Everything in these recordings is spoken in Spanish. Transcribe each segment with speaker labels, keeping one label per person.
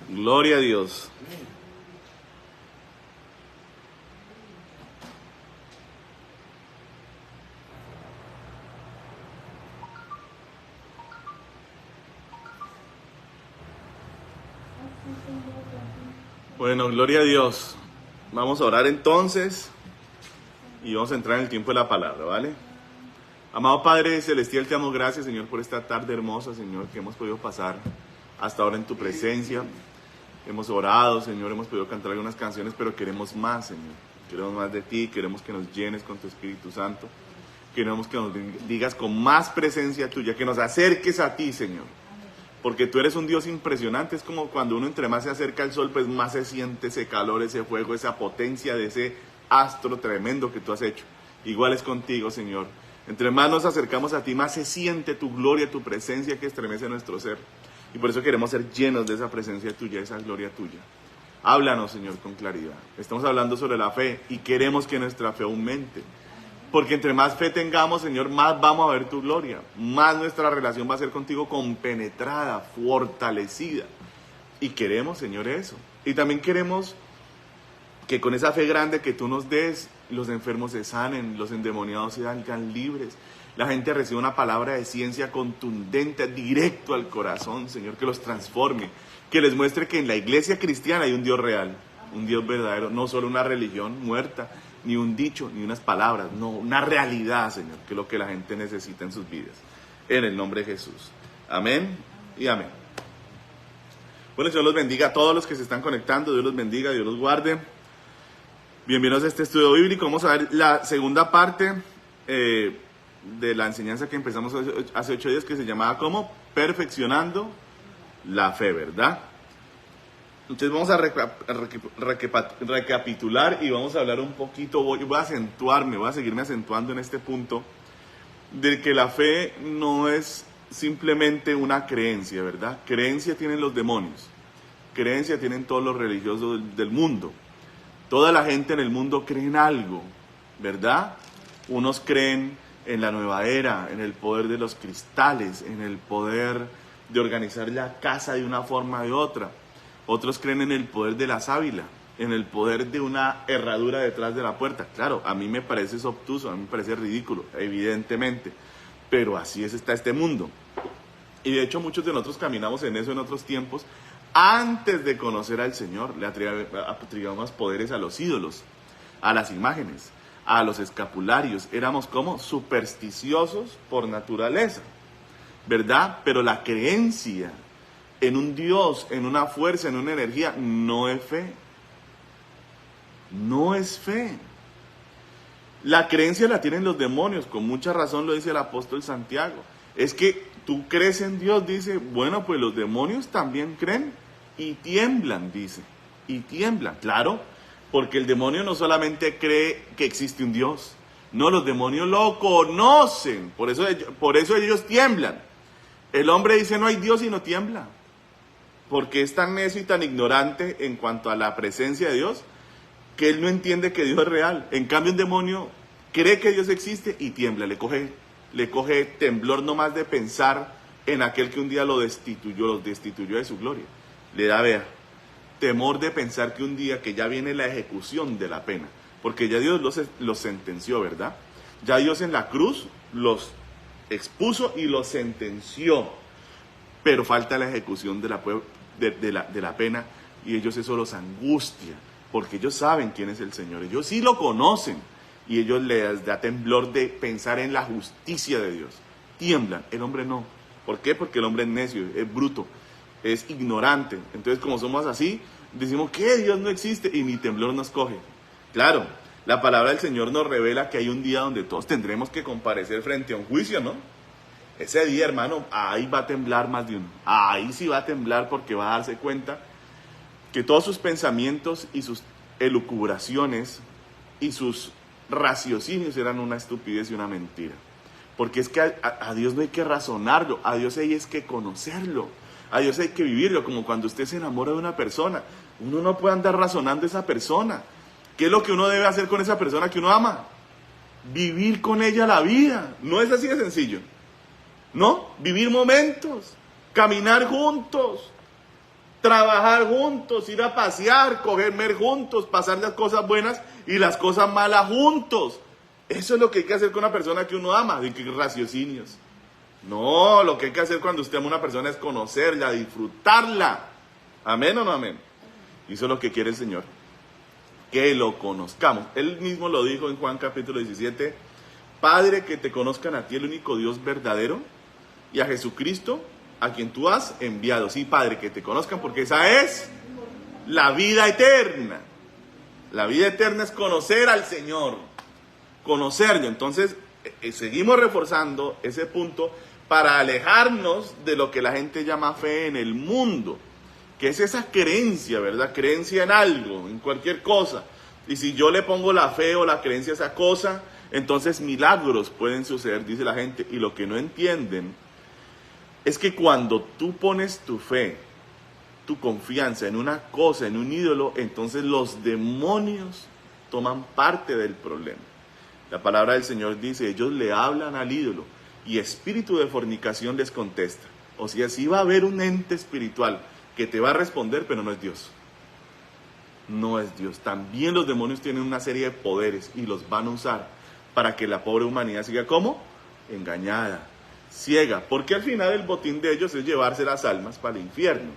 Speaker 1: Gloria a Dios. Bueno, gloria a Dios. Vamos a orar entonces y vamos a entrar en el tiempo de la palabra, ¿vale? Amado Padre Celestial, te damos gracias, Señor, por esta tarde hermosa, Señor, que hemos podido pasar hasta ahora en tu presencia. Hemos orado, Señor, hemos podido cantar algunas canciones, pero queremos más, Señor. Queremos más de ti, queremos que nos llenes con tu Espíritu Santo. Queremos que nos digas con más presencia tuya, que nos acerques a ti, Señor. Porque tú eres un Dios impresionante. Es como cuando uno entre más se acerca al sol, pues más se siente ese calor, ese fuego, esa potencia de ese astro tremendo que tú has hecho. Igual es contigo, Señor. Entre más nos acercamos a ti, más se siente tu gloria, tu presencia que estremece nuestro ser. Y por eso queremos ser llenos de esa presencia tuya, de esa gloria tuya. Háblanos, Señor, con claridad. Estamos hablando sobre la fe y queremos que nuestra fe aumente. Porque entre más fe tengamos, Señor, más vamos a ver tu gloria. Más nuestra relación va a ser contigo compenetrada, fortalecida. Y queremos, Señor, eso. Y también queremos que con esa fe grande que tú nos des, los enfermos se sanen, los endemoniados se hagan libres. La gente recibe una palabra de ciencia contundente, directo al corazón, Señor, que los transforme. Que les muestre que en la iglesia cristiana hay un Dios real, un Dios verdadero, no solo una religión muerta, ni un dicho, ni unas palabras, no, una realidad, Señor, que es lo que la gente necesita en sus vidas. En el nombre de Jesús. Amén y amén. Bueno, Dios los bendiga a todos los que se están conectando, Dios los bendiga, Dios los guarde. Bienvenidos a este estudio bíblico. Vamos a ver la segunda parte de la enseñanza que empezamos hace 8 días, que se llamaba como Perfeccionando la Fe, ¿verdad? Entonces vamos a recapitular y vamos a hablar un poquito, voy a seguirme acentuando en este punto, de que la fe no es simplemente una creencia, ¿verdad? Creencia tienen los demonios, creencia tienen todos los religiosos del mundo. Toda la gente en el mundo cree en algo, ¿verdad? Unos creen en la nueva era, en el poder de los cristales, en el poder de organizar la casa de una forma o de otra. Otros creen en el poder de la sábila, en el poder de una herradura detrás de la puerta. Claro, a mí me parece eso obtuso, a mí me parece ridículo, evidentemente, pero así está este mundo. Y de hecho muchos de nosotros caminamos en eso en otros tiempos. Antes de conocer al Señor, le atribuíamos poderes a los ídolos, a las imágenes, a los escapularios. Éramos como supersticiosos por naturaleza, ¿verdad? Pero la creencia en un Dios, en una fuerza, en una energía, no es fe. No es fe. La creencia la tienen los demonios, con mucha razón lo dice el apóstol Santiago. Es que tú crees en Dios, dice, bueno, pues los demonios también creen y tiemblan, dice. Y tiemblan, claro, porque el demonio no solamente cree que existe un Dios, no, los demonios lo conocen, por eso ellos tiemblan. El hombre dice no hay Dios y no tiembla, porque es tan necio y tan ignorante en cuanto a la presencia de Dios, que él no entiende que Dios es real. En cambio un demonio cree que Dios existe y tiembla, le coge temblor nomás de pensar en aquel que un día los destituyó de su gloria. Le da, temor de pensar que un día que ya viene la ejecución de la pena, porque ya Dios los sentenció, ¿verdad? Ya Dios en la cruz los expuso y los sentenció, pero falta la ejecución de la pena, y ellos eso los angustia, porque ellos saben quién es el Señor, ellos sí lo conocen, y ellos les da temblor de pensar en la justicia de Dios. Tiemblan, el hombre no. ¿Por qué? Porque el hombre es necio, es bruto, es ignorante. Entonces, como somos así, decimos que Dios no existe y ni temblor nos coge. Claro, la palabra del Señor nos revela que hay un día donde todos tendremos que comparecer frente a un juicio, ¿no? Ese día, hermano, ahí va a temblar más de uno. Ahí sí va a temblar, porque va a darse cuenta que todos sus pensamientos y sus elucubraciones y sus raciocinios eran una estupidez y una mentira. Porque es que a Dios no hay que razonarlo, a Dios hay que conocerlo, a Dios hay que vivirlo, como cuando usted se enamora de una persona. Uno no puede andar razonando a esa persona. ¿Qué es lo que uno debe hacer con esa persona que uno ama? Vivir con ella la vida. No es así de sencillo, ¿no? Vivir momentos, caminar juntos, trabajar juntos, ir a pasear, comer juntos, pasar las cosas buenas y las cosas malas juntos. Eso es lo que hay que hacer con una persona que uno ama, de que raciocinios. No, lo que hay que hacer cuando usted ama a una persona es conocerla, disfrutarla. ¿Amén o no amén? Y eso es lo que quiere el Señor, que lo conozcamos. Él mismo lo dijo en Juan capítulo 17, Padre, que te conozcan a ti, el único Dios verdadero, y a Jesucristo, a quien tú has enviado. Sí, Padre, que te conozcan, porque esa es la vida eterna. La vida eterna es conocer al Señor, conocerlo. Entonces, seguimos reforzando ese punto para alejarnos de lo que la gente llama fe en el mundo, que es esa creencia, ¿verdad? Creencia en algo, en cualquier cosa. Y si yo le pongo la fe o la creencia a esa cosa, entonces milagros pueden suceder, dice la gente. Y lo que no entienden es que cuando tú pones tu fe, tu confianza en una cosa, en un ídolo, entonces los demonios toman parte del problema. La palabra del Señor dice, ellos le hablan al ídolo y espíritu de fornicación les contesta. O sea, sí va a haber un ente espiritual que te va a responder, pero no es Dios. No es Dios. También los demonios tienen una serie de poderes y los van a usar para que la pobre humanidad siga como engañada, ciega, porque al final el botín de ellos es llevarse las almas para el infierno.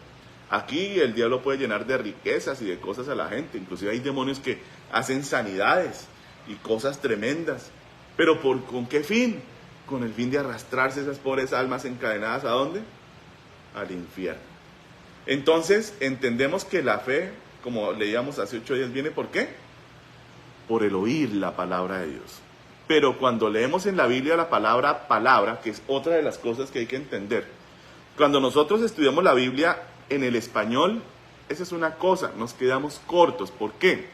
Speaker 1: Aquí el diablo puede llenar de riquezas y de cosas a la gente, inclusive hay demonios que hacen sanidades y cosas tremendas, pero ¿con qué fin? Con el fin de arrastrarse esas pobres almas encadenadas, ¿a dónde? Al infierno. Entonces entendemos que la fe, como leíamos hace 8 días, viene ¿por qué? Por el oír la palabra de Dios. Pero cuando leemos en la Biblia la palabra, que es otra de las cosas que hay que entender, cuando nosotros estudiamos la Biblia en el español, esa es una cosa, nos quedamos cortos. ¿Por qué?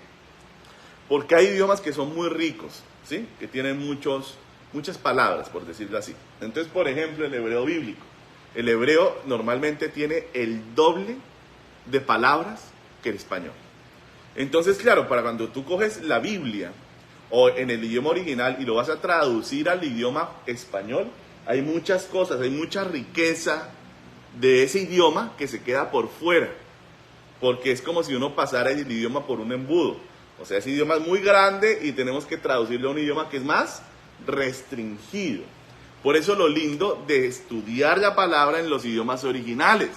Speaker 1: Porque hay idiomas que son muy ricos, ¿sí? Que tienen muchas palabras, por decirlo así. Entonces, por ejemplo, el hebreo bíblico. El hebreo normalmente tiene el doble de palabras que el español. Entonces, claro, para cuando tú coges la Biblia o en el idioma original y lo vas a traducir al idioma español, hay muchas cosas, hay mucha riqueza de ese idioma que se queda por fuera, porque es como si uno pasara el idioma por un embudo. O sea, ese idioma es muy grande y tenemos que traducirlo a un idioma que es más restringido. Por eso lo lindo de estudiar la palabra en los idiomas originales,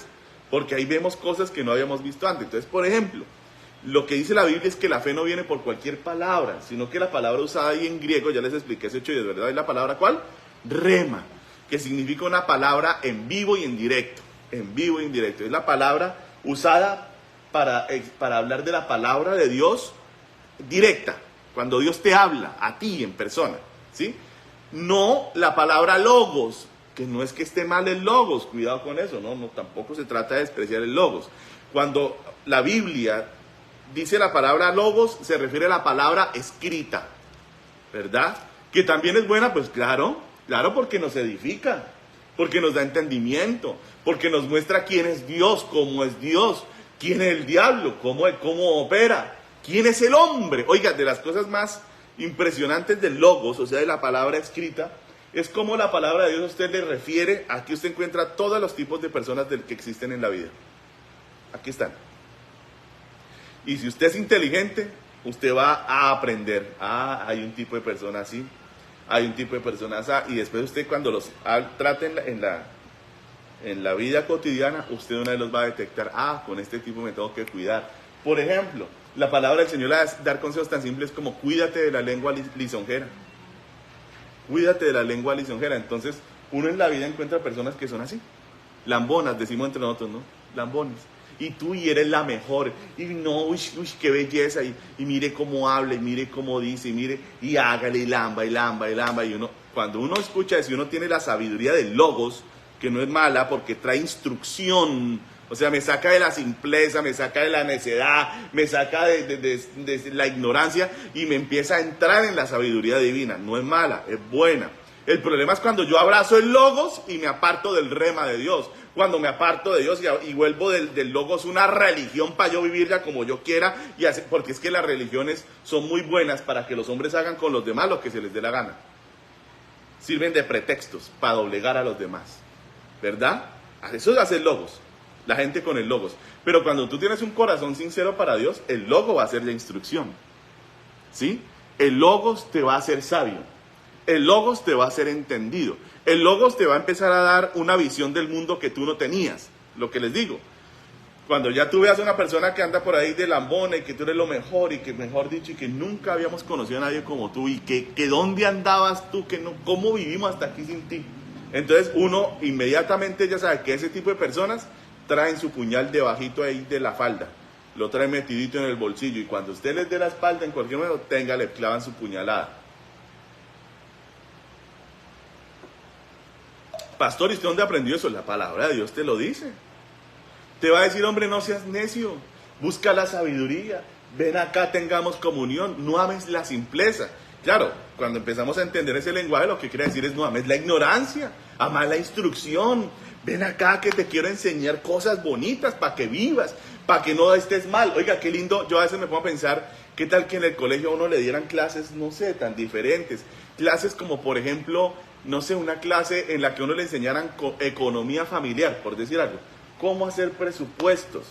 Speaker 1: porque ahí vemos cosas que no habíamos visto antes. Entonces, por ejemplo, lo que dice la Biblia es que la fe no viene por cualquier palabra, sino que la palabra usada ahí en griego, ya les expliqué hace 8 días, ¿verdad? ¿Es la palabra cuál? Rema, que significa una palabra en vivo y en directo. En vivo y en directo. Es la palabra usada para hablar de la palabra de Dios directa, cuando Dios te habla a ti en persona, ¿sí? No la palabra logos, que no es que esté mal el logos, cuidado con eso, no, tampoco se trata de despreciar el logos. Cuando la Biblia dice la palabra logos, se refiere a la palabra escrita, ¿verdad? Que también es buena, pues claro, porque nos edifica, porque nos da entendimiento, porque nos muestra quién es Dios, cómo es Dios, quién es el diablo, cómo opera, quién es el hombre. Oiga, de las cosas más impresionantes del logos, o sea, de la palabra escrita, es como la palabra de Dios a usted le refiere. Aquí usted encuentra todos los tipos de personas que existen en la vida. Aquí están. Y si usted es inteligente, usted va a aprender. Hay un tipo de persona así, hay un tipo de personas así, y después usted cuando los trate en la vida cotidiana, usted una vez los va a detectar. Con este tipo me tengo que cuidar. Por ejemplo, la palabra del Señor le va a dar consejos tan simples como cuídate de la lengua lisonjera. Cuídate de la lengua lisonjera. Entonces, uno en la vida encuentra personas que son así. Lambonas, decimos entre nosotros, ¿no? Lambones. Y tú eres la mejor. Y no, qué belleza. Y mire cómo habla, y mire cómo dice, y mire, y hágale, y lamba, y lamba, y lamba. Y uno, cuando uno escucha eso, y uno tiene la sabiduría del logos, que no es mala porque trae instrucción. O sea, me saca de la simpleza, me saca de la necedad, me saca de la ignorancia y me empieza a entrar en la sabiduría divina. No es mala, es buena. El problema es cuando yo abrazo el logos y me aparto del rema de Dios. Cuando me aparto de Dios y vuelvo del logos una religión para yo vivirla como yo quiera, porque es que las religiones son muy buenas para que los hombres hagan con los demás lo que se les dé la gana. Sirven de pretextos para doblegar a los demás, ¿verdad? Eso es hacer logos. la gente con el logos. Pero cuando tú tienes un corazón sincero para Dios, el logo va a ser la instrucción. ¿Sí? El logos te va a hacer sabio. El logos te va a hacer entendido. El logos te va a empezar a dar una visión del mundo que tú no tenías. Lo que les digo. Cuando ya tú veas a una persona que anda por ahí de lambona y que tú eres lo mejor y que mejor dicho y que nunca habíamos conocido a nadie como tú y que dónde andabas tú, que no, cómo vivimos hasta aquí sin ti. Entonces uno inmediatamente ya sabe que ese tipo de personas traen su puñal debajito ahí de la falda, lo traen metidito en el bolsillo y cuando usted les dé la espalda en cualquier momento, le clavan su puñalada. Pastor, ¿y usted dónde aprendió eso? La palabra de Dios te lo dice. Te va a decir, hombre, no seas necio, busca la sabiduría, ven acá, tengamos comunión, no ames la simpleza. Claro, cuando empezamos a entender ese lenguaje, lo que quiere decir es no ames la ignorancia, amas la instrucción. Ven acá que te quiero enseñar cosas bonitas para que vivas, para que no estés mal. Oiga, qué lindo, yo a veces me pongo a pensar, ¿qué tal que en el colegio a uno le dieran clases, no sé, tan diferentes? Clases como, por ejemplo, no sé, una clase en la que a uno le enseñaran economía familiar, por decir algo. Cómo hacer presupuestos,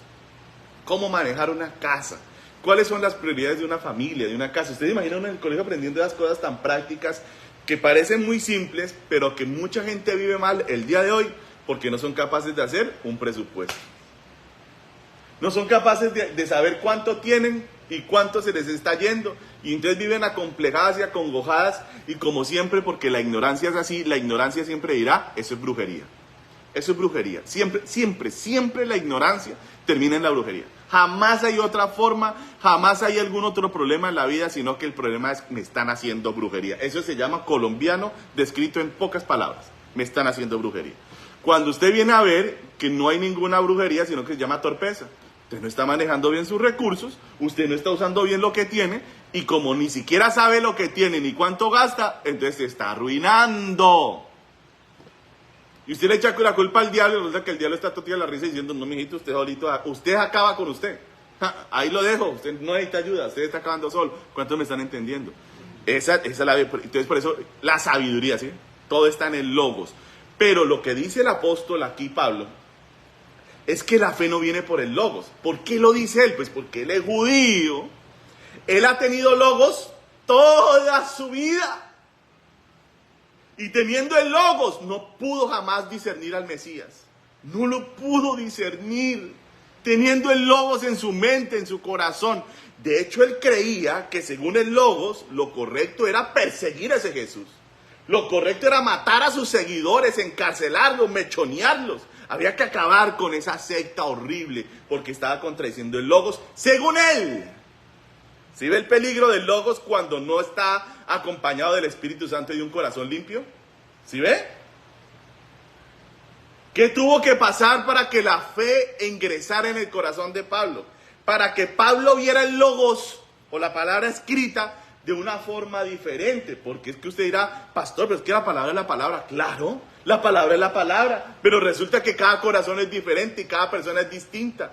Speaker 1: cómo manejar una casa, cuáles son las prioridades de una familia, de una casa. Ustedes imaginan en el colegio aprendiendo esas cosas tan prácticas que parecen muy simples, pero que mucha gente vive mal el día de hoy porque no son capaces de hacer un presupuesto. No son capaces de saber cuánto tienen y cuánto se les está yendo. Y entonces viven acomplejadas y acongojadas y como siempre, porque la ignorancia es así, la ignorancia siempre dirá, eso es brujería. Eso es brujería. Siempre la ignorancia termina en la brujería. Jamás hay otra forma, jamás hay algún otro problema en la vida, sino que el problema es me están haciendo brujería. Eso se llama colombiano, descrito en pocas palabras. Me están haciendo brujería. Cuando usted viene a ver que no hay ninguna brujería, sino que se llama torpeza. Usted no está manejando bien sus recursos, usted no está usando bien lo que tiene, y como ni siquiera sabe lo que tiene ni cuánto gasta, entonces se está arruinando. Y usted le echa la culpa al diablo y resulta que el diablo está totiendo la risa diciendo, no, mijito, usted acaba con usted. Ahí lo dejo, usted no necesita ayuda, usted está acabando solo. ¿Cuántos me están entendiendo? Esa es la... Entonces, por eso, la sabiduría, ¿sí? Todo está en el logos. Pero lo que dice el apóstol aquí, Pablo, es que la fe no viene por el logos. ¿Por qué lo dice él? Pues porque él es judío. Él ha tenido logos toda su vida. Y teniendo el logos, no pudo jamás discernir al Mesías. No lo pudo discernir. Teniendo el logos en su mente, en su corazón. De hecho, él creía que según el logos, lo correcto era perseguir a ese Jesús. Lo correcto era matar a sus seguidores, encarcelarlos, mechonearlos. Había que acabar con esa secta horrible porque estaba contradiciendo el logos según él. ¿Sí ve el peligro del logos cuando no está acompañado del Espíritu Santo y de un corazón limpio? ¿Sí ve? ¿Qué tuvo que pasar para que la fe ingresara en el corazón de Pablo? Para que Pablo viera el logos o la palabra escrita de una forma diferente. Porque es que usted dirá, pastor, pero es que la palabra es la palabra. Claro, la palabra es la palabra. Pero resulta que cada corazón es diferente y cada persona es distinta.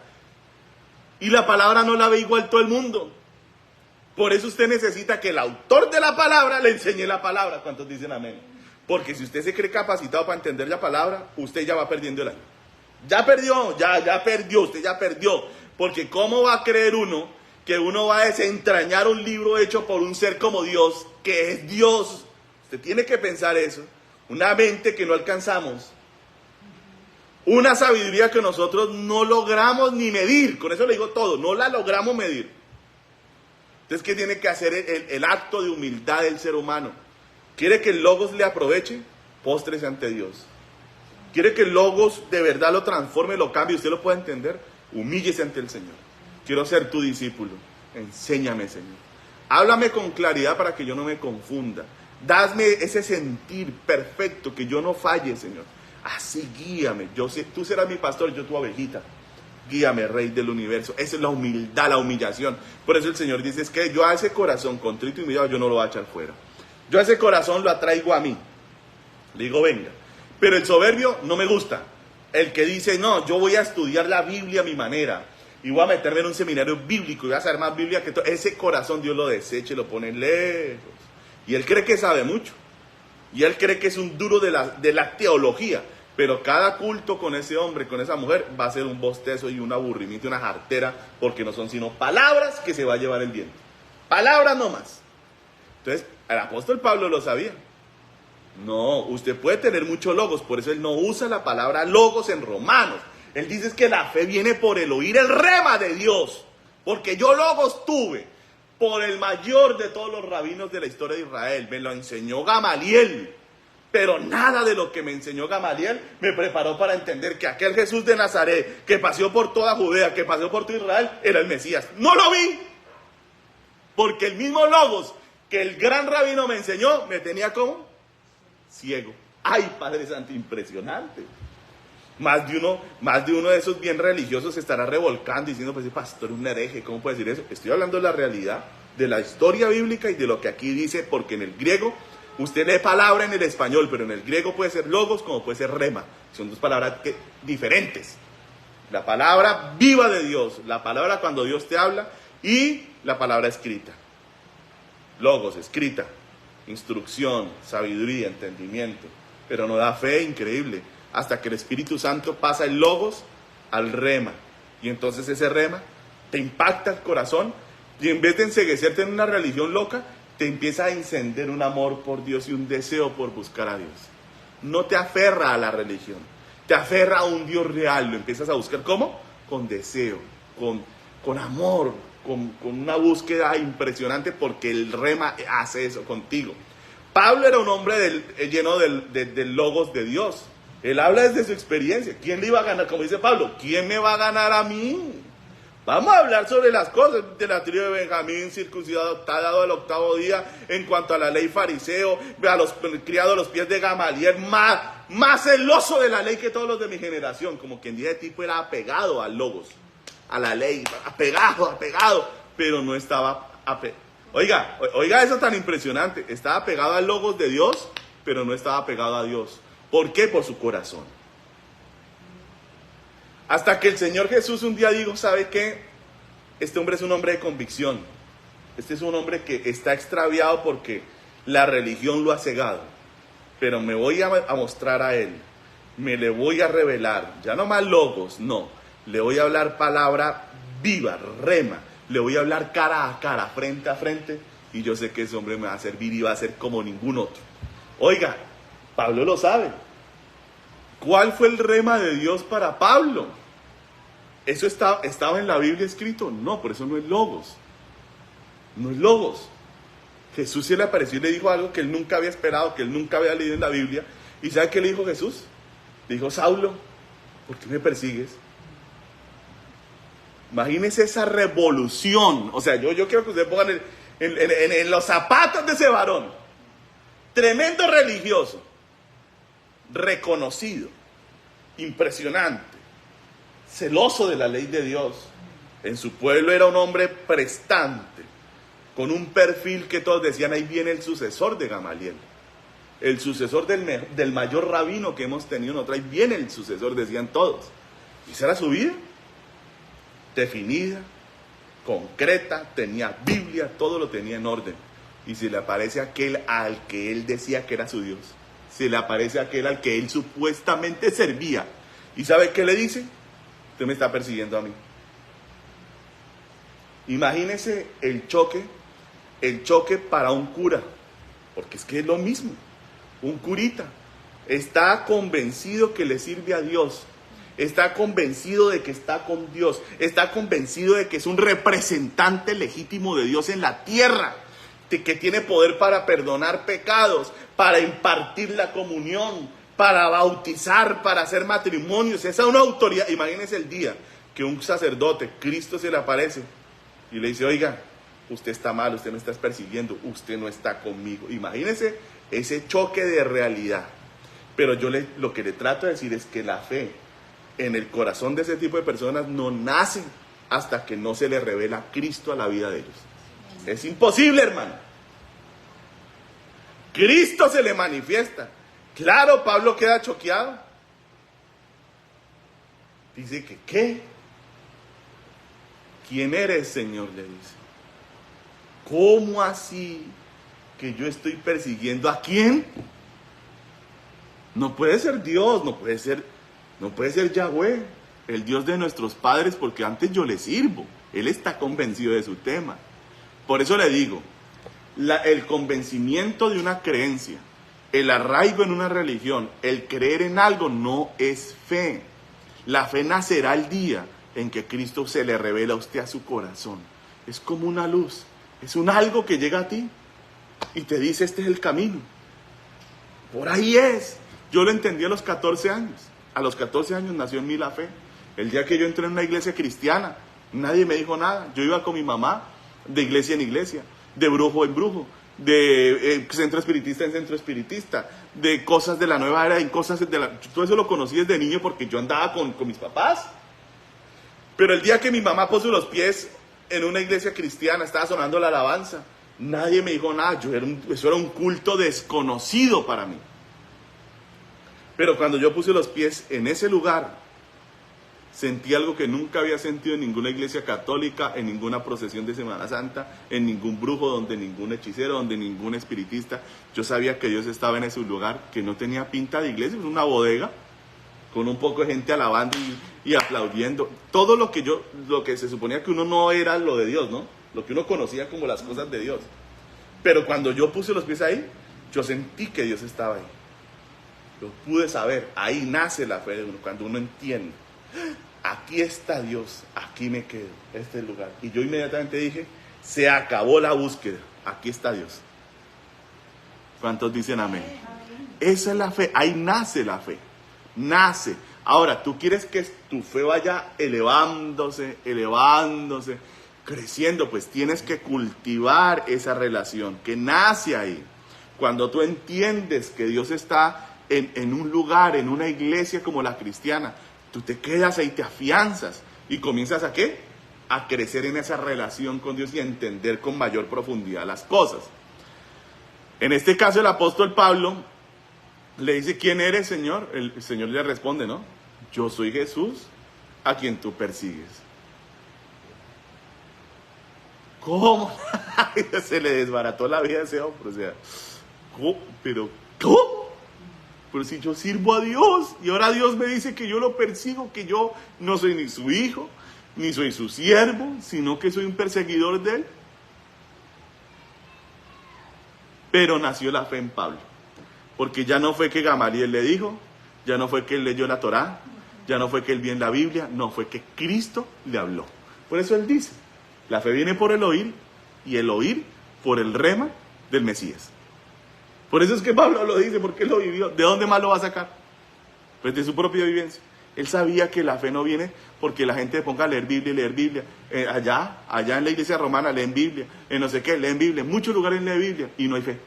Speaker 1: Y la palabra no la ve igual todo el mundo. Por eso usted necesita que el autor de la palabra le enseñe la palabra. ¿Cuántos dicen amén? Porque si usted se cree capacitado para entender la palabra, usted ya va perdiendo el año. Ya perdió, ya perdió, usted ya perdió. Porque ¿cómo va a creer uno que uno va a desentrañar un libro hecho por un ser como Dios, que es Dios? Usted tiene que pensar eso. Una mente que no alcanzamos. Una sabiduría que nosotros no logramos ni medir. Con eso le digo todo, no la logramos medir. Entonces, ¿qué tiene que hacer el acto de humildad del ser humano? ¿Quiere que el logos le aproveche? Póstrese ante Dios. ¿Quiere que el logos de verdad lo transforme, lo cambie? ¿Usted lo puede entender? Humíllese ante el Señor. Quiero ser tu discípulo. Enséñame, Señor. Háblame con claridad para que yo no me confunda. Dame ese sentir perfecto, que yo no falle, Señor. Así guíame. Tú serás mi pastor, yo tu ovejita. Guíame, Rey del universo. Esa es la humildad, la humillación. Por eso el Señor dice, es que yo a ese corazón contrito y humillado, yo no lo voy a echar fuera. Yo a ese corazón lo atraigo a mí. Le digo, venga. Pero el soberbio no me gusta. El que dice, no, yo voy a estudiar la Biblia a mi manera. Y voy a meterme en un seminario bíblico y voy a saber más Biblia que todo. Ese corazón Dios lo desecha y lo pone lejos. Y él cree que sabe mucho. Y él cree que es un duro de la teología. Pero cada culto con ese hombre, con esa mujer, va a ser un bostezo y un aburrimiento, una jartera, porque no son sino palabras que se va a llevar el viento. Palabras nomás. Entonces, el apóstol Pablo lo sabía. No, usted puede tener mucho logos, por eso él no usa la palabra logos en Romanos. Él dice que la fe viene por el oír el rema de Dios. Porque yo logos tuve por el mayor de todos los rabinos de la historia de Israel. Me lo enseñó Gamaliel. Pero nada de lo que me enseñó Gamaliel me preparó para entender que aquel Jesús de Nazaret, que paseó por toda Judea, que paseó por todo Israel, era el Mesías. No lo vi. Porque el mismo logos que el gran rabino me enseñó, me tenía como ciego. Ay, Padre Santo, impresionante. Más de uno de esos bien religiosos se estará revolcando diciendo, pues, pastor, es un hereje, ¿cómo puede decir eso? Estoy hablando de la realidad, de la historia bíblica y de lo que aquí dice, porque en el griego, usted lee palabra en el español, pero en el griego puede ser logos como puede ser rema. Son dos palabras diferentes. La palabra viva de Dios, la palabra cuando Dios te habla y la palabra escrita. Logos, escrita, instrucción, sabiduría, entendimiento, pero no da fe, increíble, hasta que el Espíritu Santo pasa el logos al rema, y entonces ese rema te impacta el corazón, y en vez de enceguecerte en una religión loca, te empieza a encender un amor por Dios y un deseo por buscar a Dios. No te aferra a la religión, te aferra a un Dios real, lo empiezas a buscar, ¿cómo? Con deseo, con amor, con una búsqueda impresionante, porque el rema hace eso contigo. Pablo era un hombre lleno del logos de Dios. Él habla desde su experiencia. ¿Quién le iba a ganar? Como dice Pablo, ¿quién me va a ganar a mí? Vamos a hablar sobre las cosas de la tribu de Benjamín, circuncidado al octavo día, en cuanto a la ley fariseo, criado a los pies de Gamaliel, más celoso de la ley que todos los de mi generación. Como quien dice, tipo era apegado al logos, a la ley, apegado, pero no estaba Oiga eso tan impresionante. Estaba pegado al logos de Dios, pero no estaba pegado a Dios. ¿Por qué? Por su corazón. Hasta que el Señor Jesús un día dijo, ¿sabe qué? Este hombre es un hombre de convicción. Este es un hombre que está extraviado porque la religión lo ha cegado. Pero me voy a mostrar a él. Me le voy a revelar. Ya no más logos, no. Le voy a hablar palabra viva, rema. Le voy a hablar cara a cara, frente a frente, y yo sé que ese hombre me va a servir y va a ser como ningún otro. Oiga, Pablo lo sabe. ¿Cuál fue el rema de Dios para Pablo? ¿Eso estaba en la Biblia escrito? No, por eso no es logos. No es logos. Jesús se le apareció y le dijo algo que él nunca había esperado, que él nunca había leído en la Biblia. ¿Y sabe qué le dijo Jesús? Le dijo, Saulo, ¿por qué me persigues? Imagínense esa revolución. O sea, yo quiero que ustedes pongan en los zapatos de ese varón. Tremendo religioso. Reconocido. Impresionante. Celoso de la ley de Dios. En su pueblo era un hombre prestante. Con un perfil que todos decían, ahí viene el sucesor de Gamaliel. El sucesor del mayor rabino que hemos tenido nosotros. Ahí viene el sucesor, decían todos. Y esa era su vida. Definida, concreta, tenía Biblia, todo lo tenía en orden. Y se le aparece aquel al que él decía que era su Dios. Se le aparece aquel al que él supuestamente servía. ¿Y sabe qué le dice? Usted me está persiguiendo a mí. Imagínese el choque para un cura. Porque es que es lo mismo. Un curita está convencido que le sirve a Dios. Está convencido de que está con Dios. Está convencido de que es un representante legítimo de Dios en la tierra. Que tiene poder para perdonar pecados, para impartir la comunión, para bautizar, para hacer matrimonios. Esa es una autoridad. Imagínense el día que un sacerdote, Cristo, se le aparece y le dice, oiga, usted está mal, usted me está persiguiendo, usted no está conmigo. Imagínense ese choque de realidad. Pero yo lo que le trato de decir es que la fe en el corazón de ese tipo de personas no nace hasta que no se le revela Cristo a la vida de ellos. Es imposible, hermano. Cristo se le manifiesta. Claro, Pablo queda choqueado. Dice que, ¿qué? ¿Quién eres, Señor? Le dice. ¿Cómo así que yo estoy persiguiendo a quién? No puede ser Dios, no puede ser Yahweh, el Dios de nuestros padres, porque antes yo le sirvo. Él está convencido de su tema. Por eso le digo, el convencimiento de una creencia, el arraigo en una religión, el creer en algo no es fe. La fe nacerá el día en que Cristo se le revela a usted a su corazón. Es como una luz, es un algo que llega a ti y te dice, este es el camino. Por ahí es. Yo lo entendí a los 14 años. A los 14 años nació en mí la fe. El día que yo entré en una iglesia cristiana, nadie me dijo nada. Yo iba con mi mamá de iglesia en iglesia, de brujo en brujo, de centro espiritista en centro espiritista, de cosas de la nueva era en cosas de la... Todo eso lo conocí desde niño porque yo andaba con mis papás. Pero el día que mi mamá puso los pies en una iglesia cristiana, estaba sonando la alabanza, nadie me dijo nada. Eso era un culto desconocido para mí. Pero cuando yo puse los pies en ese lugar, sentí algo que nunca había sentido en ninguna iglesia católica, en ninguna procesión de Semana Santa, en ningún brujo, donde ningún hechicero, donde ningún espiritista. Yo sabía que Dios estaba en ese lugar, que no tenía pinta de iglesia, era una bodega, con un poco de gente alabando y aplaudiendo. Todo lo que se suponía que uno no era lo de Dios, ¿no? Lo que uno conocía como las cosas de Dios. Pero cuando yo puse los pies ahí, yo sentí que Dios estaba ahí. Lo pude saber. Ahí nace la fe de uno, cuando uno entiende. Aquí está Dios, aquí me quedo, este es el lugar. Y yo inmediatamente dije, se acabó la búsqueda, aquí está Dios. ¿Cuántos dicen amén? Esa es la fe, ahí nace la fe, nace. Ahora, tú quieres que tu fe vaya elevándose, creciendo, pues tienes que cultivar esa relación que nace ahí. Cuando tú entiendes que Dios está en un lugar, en una iglesia como la cristiana, tú te quedas ahí, te afianzas y comienzas ¿a qué? A crecer en esa relación con Dios y a entender con mayor profundidad las cosas. En este caso el apóstol Pablo le dice, ¿quién eres, Señor? El Señor le responde, ¿no? Yo soy Jesús a quien tú persigues. ¿Cómo? Se le desbarató la vida a ese hombre. O sea, ¿cómo? ¿Pero cómo? Pero si yo sirvo a Dios y ahora Dios me dice que yo lo persigo, que yo no soy ni su hijo, ni soy su siervo, sino que soy un perseguidor de él. Pero nació la fe en Pablo, porque ya no fue que Gamaliel le dijo, ya no fue que él leyó la Torá, ya no fue que él vio en la Biblia, no, fue que Cristo le habló. Por eso él dice, la fe viene por el oír y el oír por el rema del Mesías. Por eso es que Pablo lo dice, porque él lo vivió. ¿De dónde más lo va a sacar? Pues de su propia vivencia. Él sabía que la fe no viene porque la gente ponga a leer Biblia. Allá en la iglesia romana leen Biblia, en no sé qué, leen Biblia. En muchos lugares leen Biblia y no hay fe.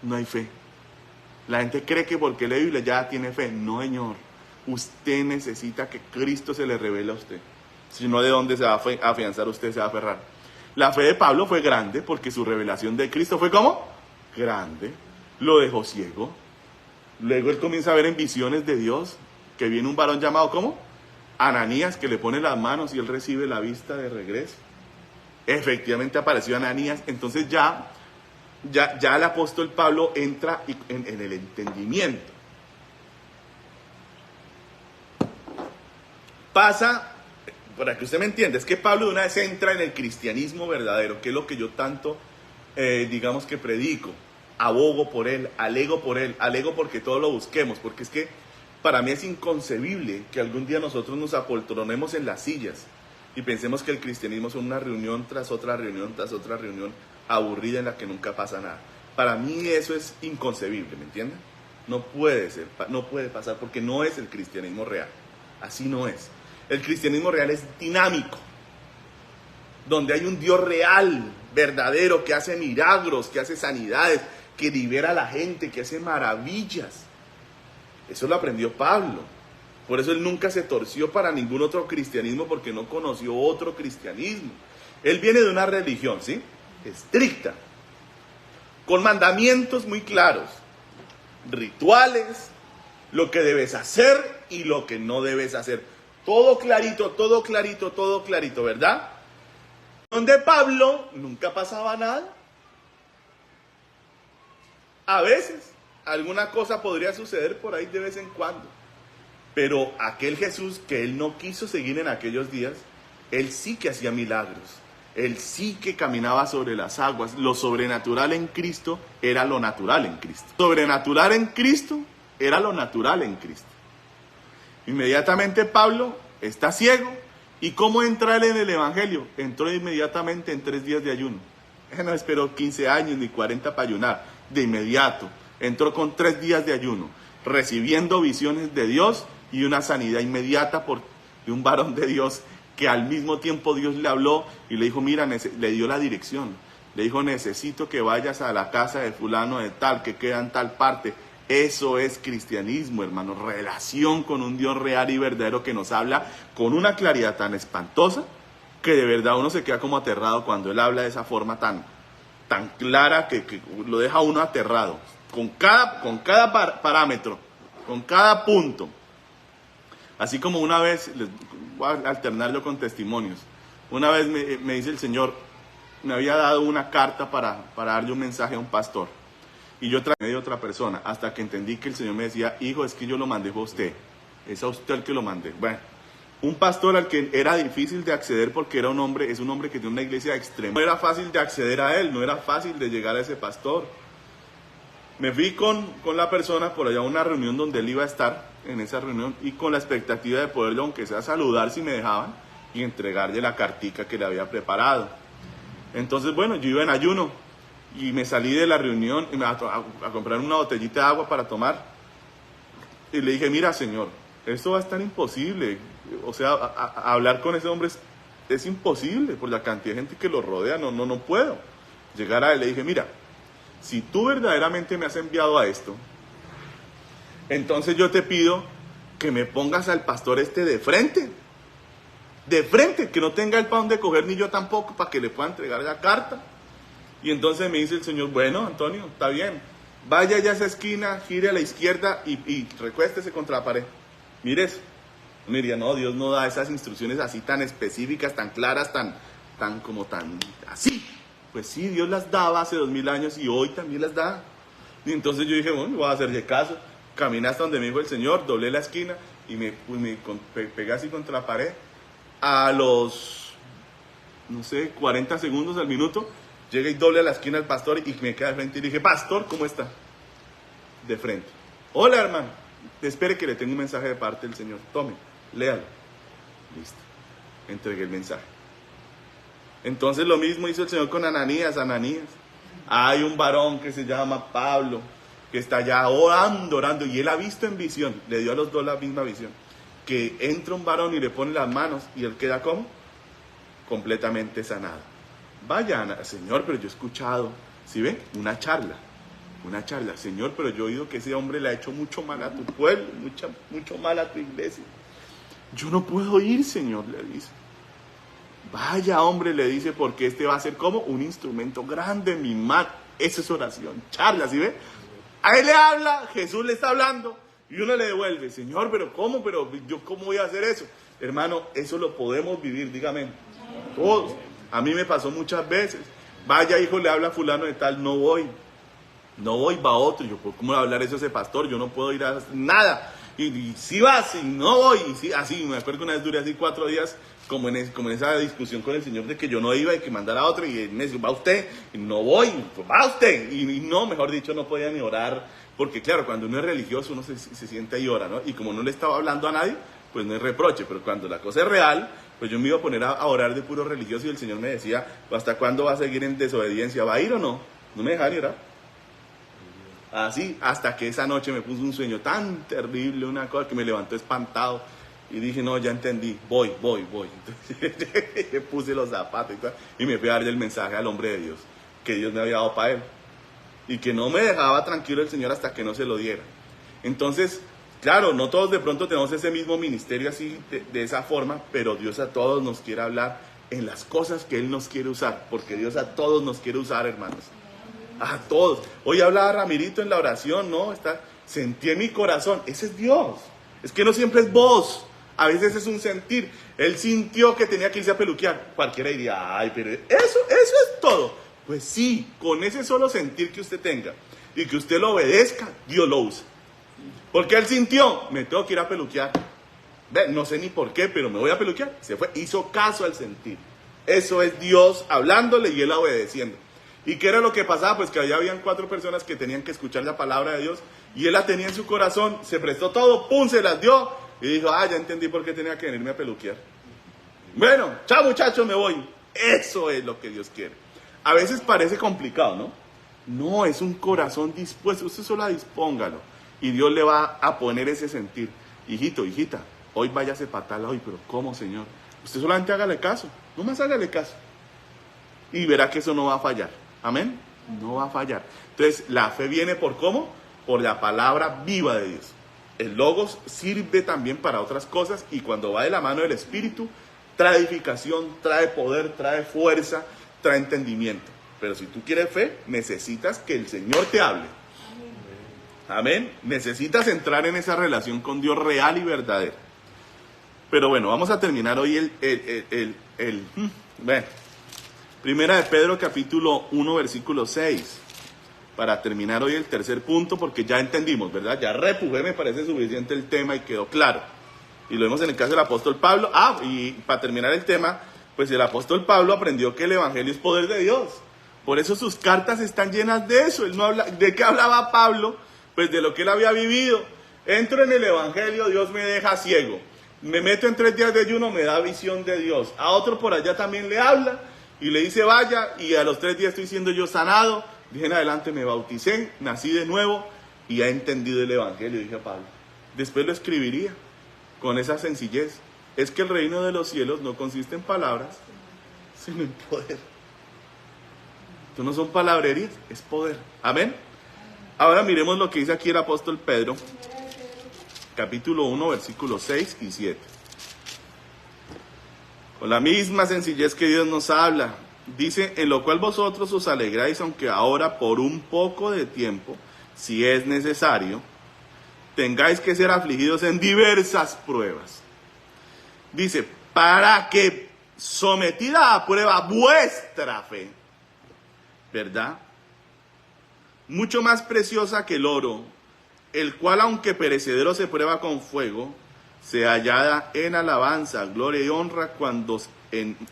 Speaker 1: No hay fe. La gente cree que porque lee Biblia ya tiene fe. No, señor. Usted necesita que Cristo se le revele a usted. Si no, ¿de dónde se va a afianzar usted, se va a aferrar? La fe de Pablo fue grande porque su revelación de Cristo fue ¿cómo? Grande, lo dejó ciego. Luego él comienza a ver en visiones de Dios que viene un varón llamado ¿cómo? Ananías, que le pone las manos y él recibe la vista de regreso. Efectivamente apareció Ananías. Entonces ya el apóstol Pablo entra en el entendimiento. Pasa, para que usted me entienda, es que Pablo de una vez entra en el cristianismo verdadero, que es lo que yo tanto digamos que predico, abogo por él, alego porque todos lo busquemos, porque es que para mí es inconcebible que algún día nosotros nos apoltronemos en las sillas y pensemos que el cristianismo es una reunión tras otra reunión aburrida en la que nunca pasa nada. Para mí eso es inconcebible, ¿me entienden? No puede ser, no puede pasar, porque no es el cristianismo real, así no es. El cristianismo real es dinámico, donde hay un Dios real, verdadero, que hace milagros, que hace sanidades, que libera a la gente, que hace maravillas. Eso lo aprendió Pablo. Por eso él nunca se torció para ningún otro cristianismo, porque no conoció otro cristianismo. Él viene de una religión, ¿sí? Estricta, con mandamientos muy claros, rituales, lo que debes hacer y lo que no debes hacer. Todo clarito, ¿verdad? Donde Pablo nunca pasaba nada. A veces alguna cosa podría suceder por ahí de vez en cuando. Pero aquel Jesús que él no quiso seguir en aquellos días, él sí que hacía milagros. Él sí que caminaba sobre las aguas. Lo sobrenatural en Cristo era lo natural en Cristo. Sobrenatural en Cristo era lo natural en Cristo. Inmediatamente Pablo está ciego. ¿Y cómo entra él en el Evangelio? Entró inmediatamente en 3 días de ayuno. Él no esperó 15 años ni 40 para ayunar. De inmediato. Entró con 3 días de ayuno, recibiendo visiones de Dios y una sanidad inmediata de un varón de Dios que al mismo tiempo Dios le habló y le dijo, mira, le dio la dirección. Le dijo, necesito que vayas a la casa de fulano de tal, que queda en tal parte. Eso es cristianismo, hermano, relación con un Dios real y verdadero que nos habla con una claridad tan espantosa que de verdad uno se queda como aterrado cuando él habla de esa forma tan clara que lo deja uno aterrado, con cada parámetro, con cada punto. Así como una vez, les voy a alternar yo con testimonios, una vez me dice el Señor, me había dado una carta para darle un mensaje a un pastor. Y yo traje de otra persona, hasta que entendí que el Señor me decía, hijo, es que yo lo mandé a usted, es a usted el que lo mandé. Bueno, un pastor al que era difícil de acceder porque es un hombre que tiene una iglesia extrema. No era fácil de acceder a él, no era fácil de llegar a ese pastor. Me fui con la persona por allá a una reunión donde él iba a estar, en esa reunión, y con la expectativa de poderlo, aunque sea saludar si me dejaban, y entregarle la cartica que le había preparado. Entonces, bueno, yo iba en ayuno, y me salí de la reunión y me a comprar una botellita de agua para tomar. Y le dije, mira, Señor, esto va a estar imposible. O sea, hablar con ese hombre es imposible por la cantidad de gente que lo rodea. No puedo. Llegar a él, le dije, mira, si tú verdaderamente me has enviado a esto, entonces yo te pido que me pongas al pastor de frente, que no tenga el pan de coger ni yo tampoco, para que le pueda entregar la carta. Y entonces me dice el Señor, bueno, Antonio, está bien, vaya ya a esa esquina, gire a la izquierda y recuéstese contra la pared. Mire eso. Me diría, no, Dios no da esas instrucciones así tan específicas, tan claras, tan así. Pues sí, Dios las daba hace 2000 años y hoy también las da. Y entonces yo dije, bueno, voy a hacerle caso. Caminé hasta donde me dijo el Señor, doblé la esquina y me pegué así contra la pared. A los, 40 segundos al minuto, llegué y doble a la esquina al pastor y me quedé de frente y le dije, pastor, ¿cómo está? De frente. Hola, hermano. Espere que le tengo un mensaje de parte del Señor. Tome, léalo. Listo. Entregué el mensaje. Entonces lo mismo hizo el Señor con Ananías. Hay un varón que se llama Pablo, que está allá orando, y él ha visto en visión, le dio a los dos la misma visión, que entra un varón y le pone las manos y él queda como completamente sanado. Vaya, Señor, pero yo he escuchado, ¿sí ve? Una charla, Señor, pero yo he oído que ese hombre le ha hecho mucho mal a tu pueblo, mucho mal a tu iglesia. Yo no puedo ir, Señor, le dice. Vaya, hombre, le dice, porque va a ser como un instrumento grande en mi mano. Esa es oración, charla, ¿sí ve? A él le habla, Jesús le está hablando, y uno le devuelve, Señor, pero ¿cómo? Pero yo, ¿cómo voy a hacer eso? Hermano, eso lo podemos vivir, dígame, todos. A mí me pasó muchas veces. Vaya, hijo, le habla a fulano de tal, no voy, va otro. Yo, ¿cómo le va a hablar eso a ese pastor? Yo no puedo ir a nada. Y si vas, y no voy, y sí, así, me acuerdo que una vez duré así 4 días, como en esa discusión con el Señor de que yo no iba y que mandara a otro, y él me dice, va usted, y no voy, pues va usted, y no, mejor dicho, no podía ni orar, porque claro, cuando uno es religioso, uno se siente y ora, ¿no? Y como no le estaba hablando a nadie, pues no es reproche, pero cuando la cosa es real, pues yo me iba a poner a orar de puro religioso, y el Señor me decía, ¿hasta cuándo va a seguir en desobediencia? ¿Va a ir o no? No me dejaba ni orar. Así, hasta que esa noche me puso un sueño tan terrible, una cosa que me levantó espantado, y dije, no, ya entendí, voy. Entonces le puse los zapatos y me fui a darle el mensaje al hombre de Dios, que Dios me había dado para él, y que no me dejaba tranquilo el Señor hasta que no se lo diera. Entonces, claro, no todos de pronto tenemos ese mismo ministerio así, de esa forma, pero Dios a todos nos quiere hablar en las cosas que Él nos quiere usar, porque Dios a todos nos quiere usar, hermanos. A todos. Hoy hablaba Ramirito en la oración, ¿no? Sentí en mi corazón, ese es Dios. Es que no siempre es voz, a veces es un sentir. Él sintió que tenía que irse a peluquear. Cualquiera diría, ay, pero eso es todo. Pues sí, con ese solo sentir que usted tenga, y que usted lo obedezca, Dios lo usa. Porque él sintió, me tengo que ir a peluquear. No sé ni por qué, pero me voy a peluquear. Se fue, hizo caso al sentir. Eso es Dios hablándole y él obedeciendo. ¿Y qué era lo que pasaba? Pues que allá habían 4 personas que tenían que escuchar la palabra de Dios y él la tenía en su corazón, se prestó todo, pum, se las dio y dijo, ya entendí por qué tenía que venirme a peluquear. Bueno, chao muchachos, me voy. Eso es lo que Dios quiere. A veces parece complicado, ¿no? No, es un corazón dispuesto, usted solo dispóngalo y Dios le va a poner ese sentir. Hijito, hijita, hoy váyase para tal lado. Y pero ¿cómo, Señor? Usted solamente hágale caso, nomás hágale caso y verá que eso no va a fallar. Amén, no va a fallar. Entonces la fe viene por ¿cómo? Por la palabra viva de Dios. El logos sirve también para otras cosas y cuando va de la mano del Espíritu trae edificación, trae poder, trae fuerza, trae entendimiento. Pero si tú quieres fe, necesitas que el Señor te hable. Amén. Necesitas entrar en esa relación con Dios real y verdadera. Pero bueno, vamos a terminar hoy bueno, Primera de Pedro capítulo 1 versículo 6. Para terminar hoy el tercer punto, porque ya entendimos, ¿verdad? Ya repujé, me parece suficiente el tema y quedó claro. Y lo vemos en el caso del apóstol Pablo. Y para terminar el tema, pues el apóstol Pablo aprendió que el evangelio es poder de Dios. Por eso sus cartas están llenas de eso. Él no habla, ¿de qué hablaba Pablo? Pues de lo que él había vivido. Entro en el evangelio, Dios me deja ciego. Me meto en 3 días de ayuno, me da visión de Dios. A otro por allá también le habla y le dice vaya, y a los 3 días estoy siendo yo sanado. Dije en adelante me bauticé, nací de nuevo y he entendido el evangelio, dije Pablo. Después lo escribiría con esa sencillez. Es que el reino de los cielos no consiste en palabras, sino en poder. Esto no son palabrerías, es poder. Amén. Ahora miremos lo que dice aquí el apóstol Pedro, capítulo 1, versículos 6 y 7. Con la misma sencillez que Dios nos habla, dice, en lo cual vosotros os alegráis, aunque ahora por un poco de tiempo, si es necesario, tengáis que ser afligidos en diversas pruebas. Dice, para que sometida a prueba vuestra fe, ¿verdad? Mucho más preciosa que el oro, el cual aunque perecedero se prueba con fuego, se hallada en alabanza, gloria y honra cuando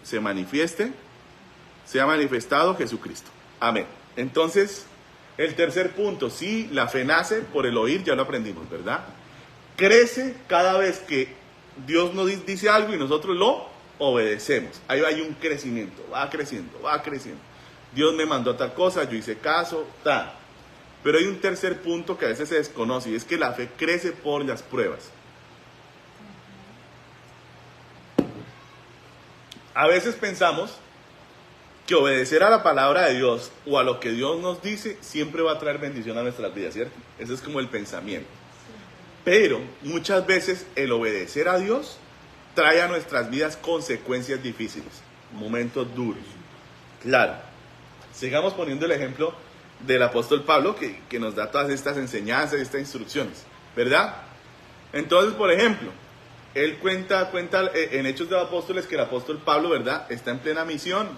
Speaker 1: se manifieste, sea manifestado Jesucristo. Amén. Entonces, el tercer punto, sí, la fe nace por el oír, ya lo aprendimos, ¿verdad? Crece cada vez que Dios nos dice algo y nosotros lo obedecemos. Ahí hay un crecimiento, va creciendo, va creciendo. Dios me mandó tal cosa, yo hice caso, tal. Pero hay un tercer punto que a veces se desconoce y es que la fe crece por las pruebas. A veces pensamos que obedecer a la palabra de Dios o a lo que Dios nos dice siempre va a traer bendición a nuestras vidas, ¿cierto? Ese es como el pensamiento. Pero muchas veces el obedecer a Dios trae a nuestras vidas consecuencias difíciles, momentos duros. Claro, sigamos poniendo el ejemplo del apóstol Pablo que nos da todas estas enseñanzas, estas instrucciones, ¿verdad? Entonces, por ejemplo, él cuenta en Hechos de los Apóstoles que el apóstol Pablo, ¿verdad?, está en plena misión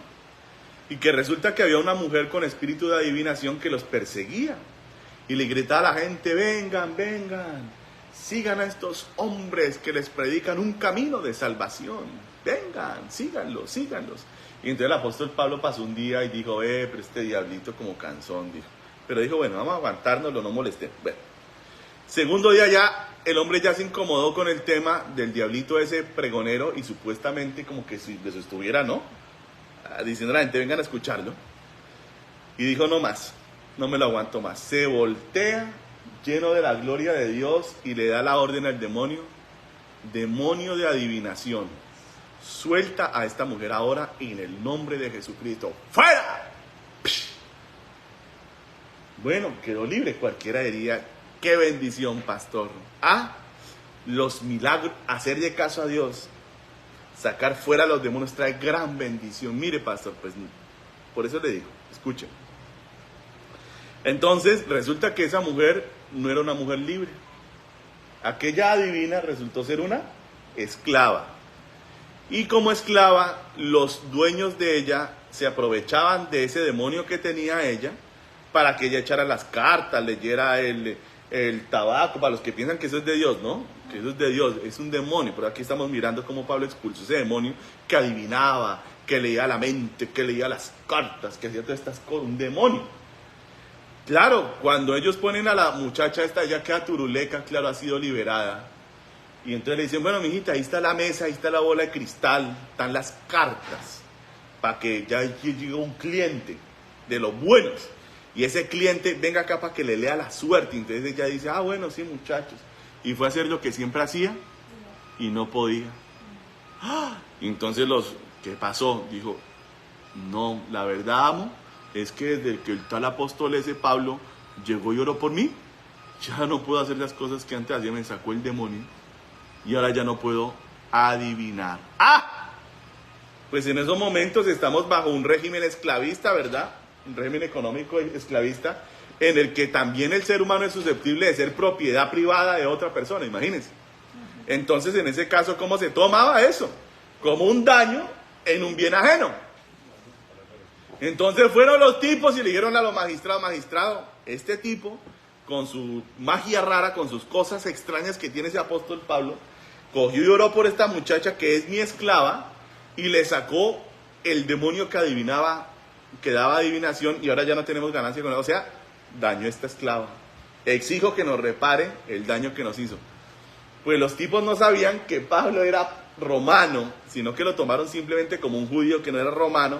Speaker 1: y que resulta que había una mujer con espíritu de adivinación que los perseguía y le gritaba a la gente, vengan, vengan, sigan a estos hombres que les predican un camino de salvación, vengan, síganlos, síganlos. Y entonces el apóstol Pablo pasó un día y dijo, pero este diablito como cansón, dijo. Pero dijo, bueno, vamos a aguantárnoslo, no molestemos. Bueno, segundo día ya, el hombre ya se incomodó con el tema del diablito ese pregonero y supuestamente como que si les estuviera, ¿no?, diciendo a la gente, vengan a escucharlo. Y dijo, no más, no me lo aguanto más. Se voltea lleno de la gloria de Dios y le da la orden al demonio de adivinación. Suelta a esta mujer ahora en el nombre de Jesucristo. ¡Fuera! Bueno, quedó libre. Cualquiera diría, qué bendición, pastor. Los milagros, hacerle caso a Dios, sacar fuera a los demonios trae gran bendición. Mire, pastor, pues por eso le digo, escuchen. Entonces, resulta que esa mujer no era una mujer libre. Aquella adivina resultó ser una esclava. Y como esclava, los dueños de ella se aprovechaban de ese demonio que tenía ella para que ella echara las cartas, leyera el tabaco, para los que piensan que eso es de Dios, ¿no? Que eso es de Dios, es un demonio. Pero aquí estamos mirando cómo Pablo expulsó ese demonio que adivinaba, que leía la mente, que leía las cartas, que hacía todas estas cosas, un demonio. Claro, cuando ellos ponen a la muchacha esta, ya queda turuleca, claro, ha sido liberada. Y entonces le dicen, bueno, mijita, ahí está la mesa, ahí está la bola de cristal, están las cartas, para que ya llegue un cliente de los buenos. Y ese cliente venga acá para que le lea la suerte. Entonces ella dice, ah, bueno, sí, muchachos. Y fue a hacer lo que siempre hacía y no podía. ¡Ah! Entonces ¿qué pasó? Dijo, no, la verdad, amo, es que desde que el tal apóstol ese Pablo llegó y oró por mí, ya no puedo hacer las cosas que antes hacía, me sacó el demonio y ahora ya no puedo adivinar. ¡Ah! Pues en esos momentos estamos bajo un régimen esclavista, ¿verdad? Un régimen económico esclavista en el que también el ser humano es susceptible de ser propiedad privada de otra persona, imagínense. Entonces, en ese caso, ¿cómo se tomaba eso? Como un daño en un bien ajeno. Entonces fueron los tipos y le dijeron a los magistrados, magistrado, este tipo, con su magia rara, con sus cosas extrañas que tiene ese apóstol Pablo, cogió y oró por esta muchacha que es mi esclava y le sacó el demonio que adivinaba, que daba adivinación, y ahora ya no tenemos ganancia con él. O sea, dañó a esta esclava. Exijo que nos repare el daño que nos hizo. Pues los tipos no sabían que Pablo era romano, sino que lo tomaron simplemente como un judío que no era romano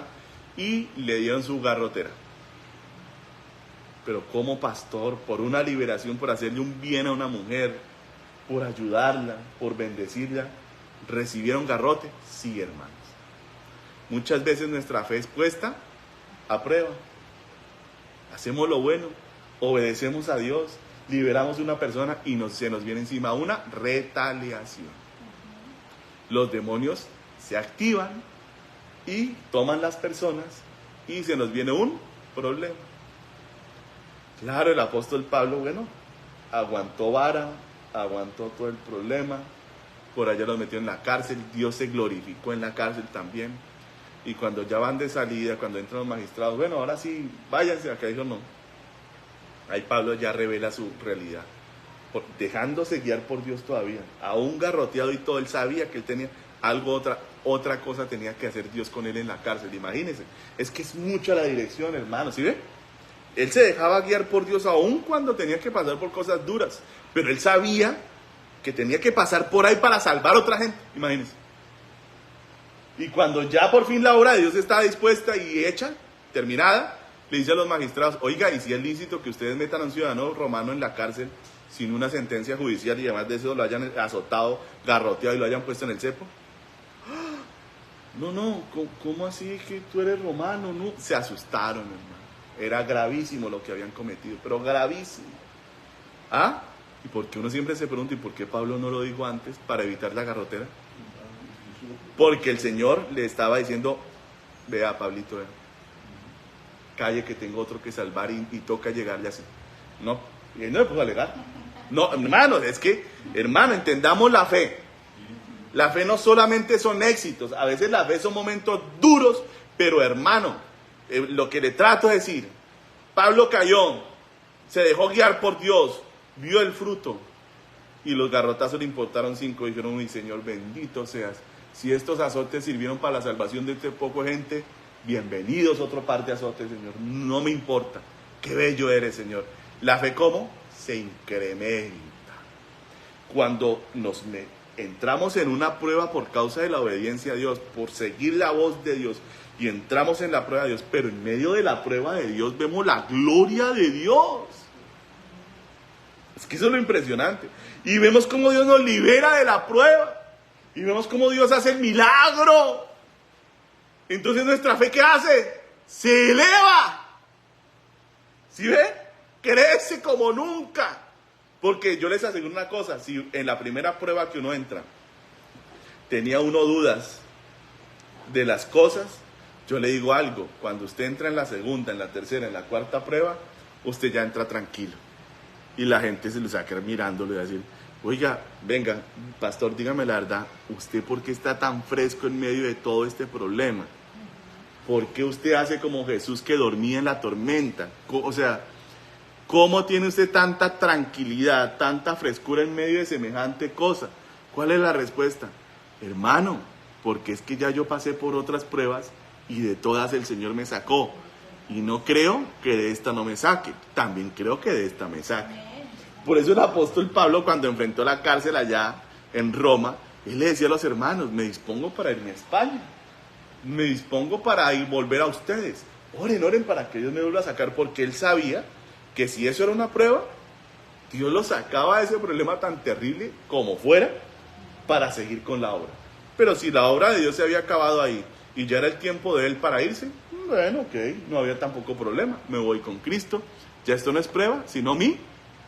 Speaker 1: y le dieron su garrotera. Pero como pastor, por una liberación, por hacerle un bien a una mujer, por ayudarla, por bendecirla, ¿recibieron garrote? Sí, hermanos. Muchas veces nuestra fe es puesta a prueba. Hacemos lo bueno, obedecemos a Dios, liberamos a una persona y se nos viene encima una retaliación. Los demonios se activan y toman las personas y se nos viene un problema. Claro, el apóstol Pablo, bueno, aguantó vara, aguantó todo el problema, por allá los metió en la cárcel, Dios se glorificó en la cárcel también. Y cuando ya van de salida, cuando entran los magistrados, bueno, ahora sí, váyanse. Acá dijo no. Ahí Pablo ya revela su realidad, dejándose guiar por Dios todavía. Aún garroteado y todo, él sabía que él tenía algo, otra cosa tenía que hacer Dios con él en la cárcel. Imagínense, es que es mucha la dirección, hermano, ¿sí ve? Él se dejaba guiar por Dios aún cuando tenía que pasar por cosas duras, pero él sabía que tenía que pasar por ahí para salvar a otra gente, imagínense. Y cuando ya por fin la obra de Dios está dispuesta y hecha, terminada, le dice a los magistrados, oiga, ¿y si es lícito que ustedes metan a un ciudadano romano en la cárcel sin una sentencia judicial y además de eso lo hayan azotado, garroteado y lo hayan puesto en el cepo? No, ¿cómo así que tú eres romano? No, se asustaron, hermano. Era gravísimo lo que habían cometido, pero gravísimo. ¿Ah? Y porque uno siempre se pregunta, ¿y por qué Pablo no lo dijo antes para evitar la garrotera? Porque el Señor le estaba diciendo, vea, Pablito, vea, calle que tengo otro que salvar y toca llegarle así. No, y él no le pudo alegar. No, hermano, es que, hermano, entendamos la fe. La fe no solamente son éxitos, a veces la fe son momentos duros, pero hermano, lo que le trato de decir, Pablo cayó, se dejó guiar por Dios, vio el fruto, y los garrotazos le importaron 5, y dijeron, uy, Señor, bendito seas. Si estos azotes sirvieron para la salvación de este poco gente, bienvenidos otro par de azotes, Señor. No me importa. Qué bello eres, Señor. La fe, ¿cómo? Se incrementa. Cuando entramos en una prueba por causa de la obediencia a Dios, por seguir la voz de Dios, y entramos en la prueba de Dios, pero en medio de la prueba de Dios vemos la gloria de Dios. Es que eso es lo impresionante. Y vemos cómo Dios nos libera de la prueba. Y vemos cómo Dios hace el milagro. Entonces nuestra fe, ¿qué hace? Se eleva. ¿Sí ve? Crece como nunca. Porque yo les aseguro una cosa, si en la primera prueba que uno entra, tenía uno dudas de las cosas, yo le digo algo, cuando usted entra en la segunda, en la tercera, en la cuarta prueba, usted ya entra tranquilo. Y la gente se lo va a quedar mirándolo y va a decir, oiga, venga, pastor, dígame la verdad, ¿usted por qué está tan fresco en medio de todo este problema? ¿Por qué usted hace como Jesús que dormía en la tormenta? O sea, ¿cómo tiene usted tanta tranquilidad, tanta frescura en medio de semejante cosa? ¿Cuál es la respuesta? Hermano, porque es que ya yo pasé por otras pruebas y de todas el Señor me sacó. Y no creo que de esta no me saque, también creo que de esta me saque. Por eso el apóstol Pablo, cuando enfrentó la cárcel allá en Roma, él le decía a los hermanos, me dispongo para irme a España, me dispongo para ir volver a ustedes. Oren, oren para que Dios me vuelva a sacar, porque él sabía que si eso era una prueba, Dios lo sacaba de ese problema tan terrible como fuera para seguir con la obra. Pero si la obra de Dios se había acabado ahí y ya era el tiempo de él para irse, bueno, ok, no había tampoco problema, me voy con Cristo, ya esto no es prueba, sino mi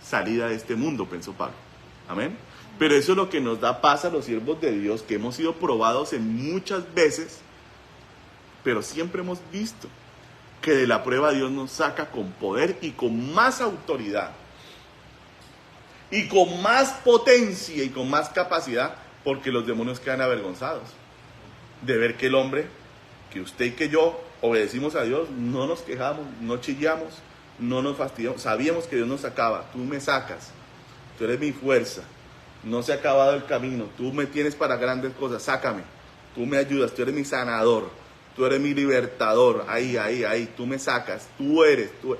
Speaker 1: salida de este mundo, pensó Pablo. Amén. Pero eso es lo que nos da paz a los siervos de Dios, que hemos sido probados en muchas veces, pero siempre hemos visto que de la prueba Dios nos saca con poder y con más autoridad, y con más potencia y con más capacidad, porque los demonios quedan avergonzados de ver que el hombre, que usted y que yo obedecimos a Dios, no nos quejamos, no chillamos, no nos fastidiamos, sabíamos que Dios nos sacaba. Tú me sacas, tú eres mi fuerza, no se ha acabado el camino, tú me tienes para grandes cosas, sácame, tú me ayudas, tú eres mi sanador, tú eres mi libertador, ahí, tú me sacas, tú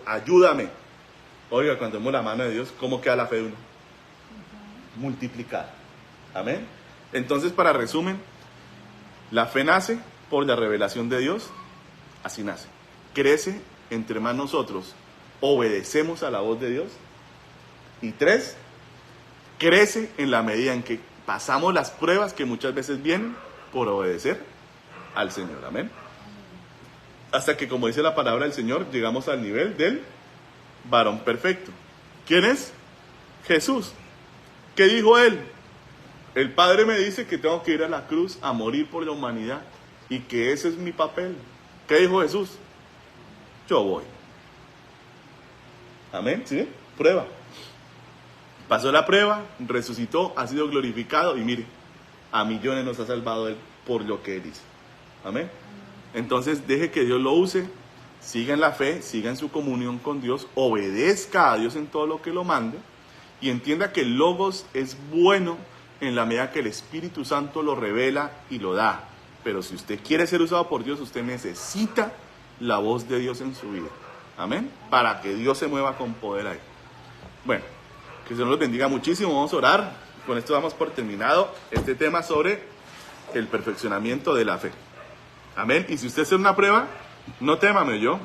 Speaker 1: ayúdame. Oiga, cuando vemos la mano de Dios, ¿cómo queda la fe de uno? Multiplicada. Amén. Entonces, para resumen, la fe nace por la revelación de Dios, así nace. Crece entre más nosotros obedecemos a la voz de Dios. Y 3, crece en la medida en que pasamos las pruebas que muchas veces vienen por obedecer al Señor. Amén. Hasta que, como dice la palabra del Señor, llegamos al nivel del varón perfecto. ¿Quién es? Jesús. ¿Qué dijo él? El Padre me dice que tengo que ir a la cruz a morir por la humanidad y que ese es mi papel. ¿Qué dijo Jesús? Yo voy. Amén, ¿sí? Prueba. Pasó la prueba, resucitó, ha sido glorificado y mire, a millones nos ha salvado él por lo que él hizo. Amén. Entonces deje que Dios lo use, siga en la fe, siga en su comunión con Dios, obedezca a Dios en todo lo que lo mande y entienda que el Logos es bueno en la medida que el Espíritu Santo lo revela y lo da. Pero si usted quiere ser usado por Dios, usted necesita la voz de Dios en su vida. Amén. Para que Dios se mueva con poder ahí. Bueno, que Dios los bendiga muchísimo. Vamos a orar. Con esto damos por terminado este tema sobre el perfeccionamiento de la fe. Amén. Y si usted hace una prueba, no tema, me oyó.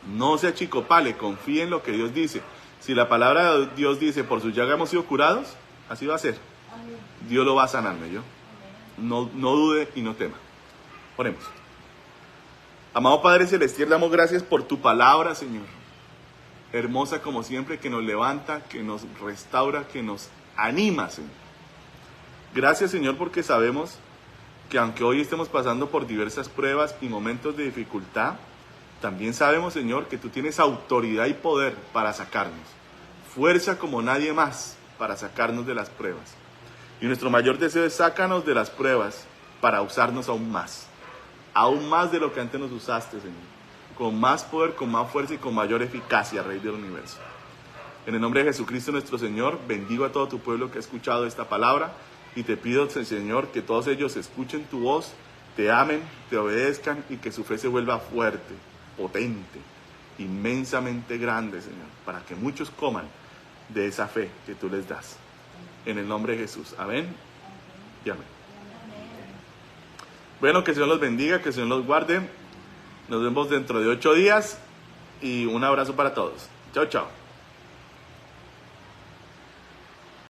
Speaker 1: No se achicopale, confíe en lo que Dios dice. Si la palabra de Dios dice, por su llaga hemos sido curados, así va a ser. Dios lo va a sanar, ¿me oyó? No dude y no tema. Oremos. Amado Padre Celestial, damos gracias por tu palabra, Señor. Hermosa como siempre, que nos levanta, que nos restaura, que nos anima, Señor. Gracias, Señor, porque sabemos que aunque hoy estemos pasando por diversas pruebas y momentos de dificultad, también sabemos, Señor, que tú tienes autoridad y poder para sacarnos. Fuerza como nadie más para sacarnos de las pruebas. Y nuestro mayor deseo es sácanos de las pruebas para usarnos aún más de lo que antes nos usaste, Señor, con más poder, con más fuerza y con mayor eficacia, Rey del Universo. En el nombre de Jesucristo nuestro Señor, bendigo a todo tu pueblo que ha escuchado esta palabra y te pido, Señor, que todos ellos escuchen tu voz, te amen, te obedezcan y que su fe se vuelva fuerte, potente, inmensamente grande, Señor, para que muchos coman de esa fe que tú les das. En el nombre de Jesús. Amén y amén. Bueno, que el Señor los bendiga, que el Señor los guarde. Nos vemos dentro de 8 días y un abrazo para todos. Chao, chao.